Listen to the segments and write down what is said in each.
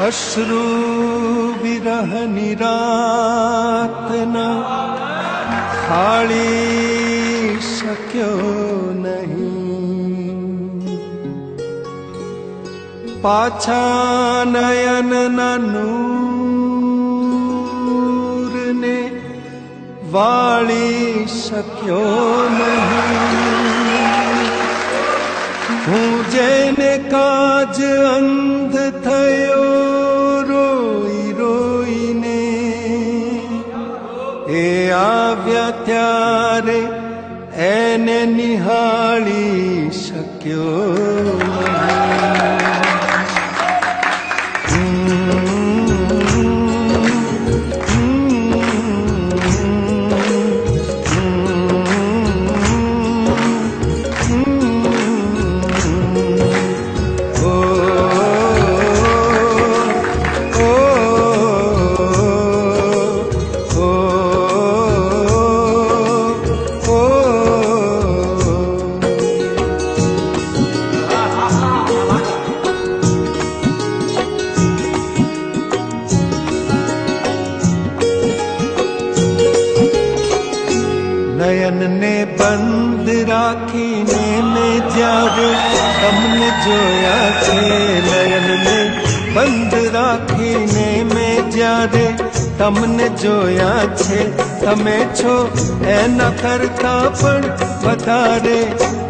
અશ્રુ વિરહ નિરાતના ખાળી શક્યો નહીં, પાછા નયનના નૂરને વાળી શક્યો નહીં। હું જેને કાજ અંધ થયો રોઈ રોઈને, એ આવ્યા ત્યારે એને નિહાળી શક્યો નયનને બંધ રાખીને મેં જ્યારે તમને જોયા છે, નયનને બંધ રાખીને મેં જ્યારે તમને જોયા છે, તમે છો એના કરતા પણ વધારે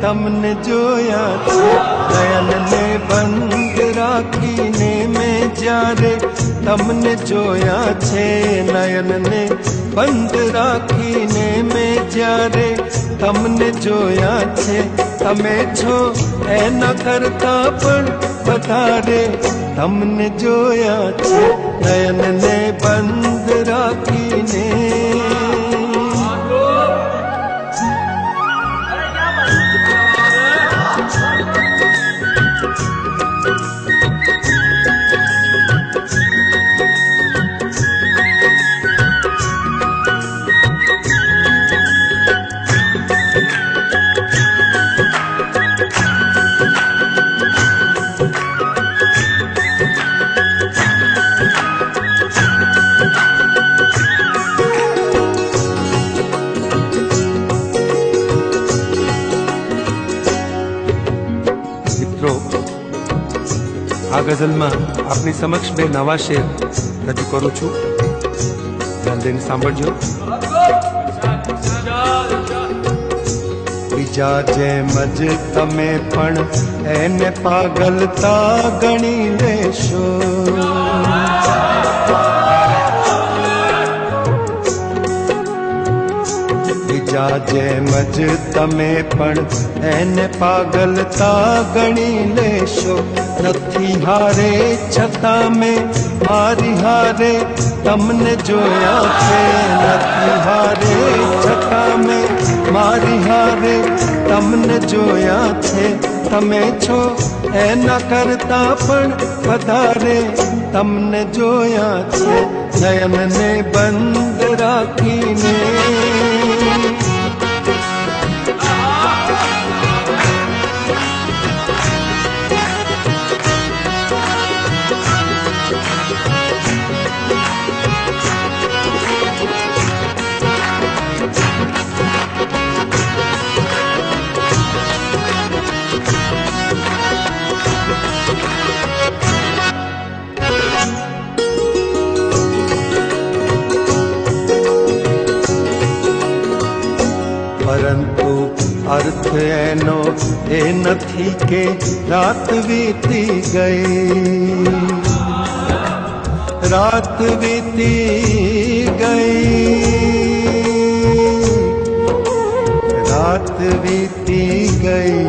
તમને જોયા છે। નયનને બંધ રાખીને મેં જ્યારે તમને જોયા છે, નયનને બંધ રાખીને મેં જ્યારે તમને જોયા છે, તમે છો એના કરતા પણ વધારે તમને જોયા છે। નયનને બંધ રાખીને આ ગઝલમાં આપની સમક્ષ બે નવા શેર રજૂ કરું છું, ધ્યાન દઈને સાંભળજો। બીજા જેમ જ તમે પણ એને પાગલતા ગણી લેશો, બીજા જેમ જ તમે પણ એને પાગલતા ગણી લેશો। નથી હારે છતાં મેં મારી હારે તમને જોયા છે, નથી હારે છતાં મેં મારી હારે તમને જોયા છે, તમે છો એના કરતા પણ વધારે તમને જોયા છે। નયનને બંધ રાખીને પરંતુ અર્થ એનો એ નથી કે રાત વીતી ગઈ, રાત વીતી ગઈ, રાત વીતી ગઈ,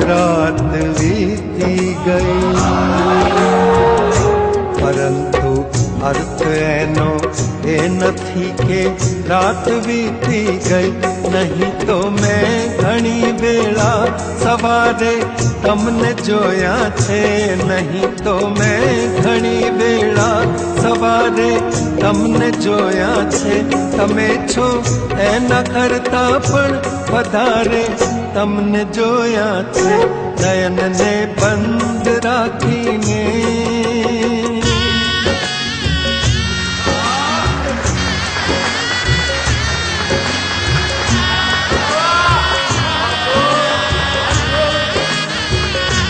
રાત વીતી ગઈ। પરંતુ અર્થ એનો એ નથી કે રાત વીતી ગઈ, નહીં તો મેં ઘણી વેળા સવારે તમને જોયા છે, નહીં તો મેં ઘણી વેળા સવારે તમને જોયા છે, તમે છો એના કરતા પણ વધારે તમને જોયા છે। નયનને બંધ રાખીને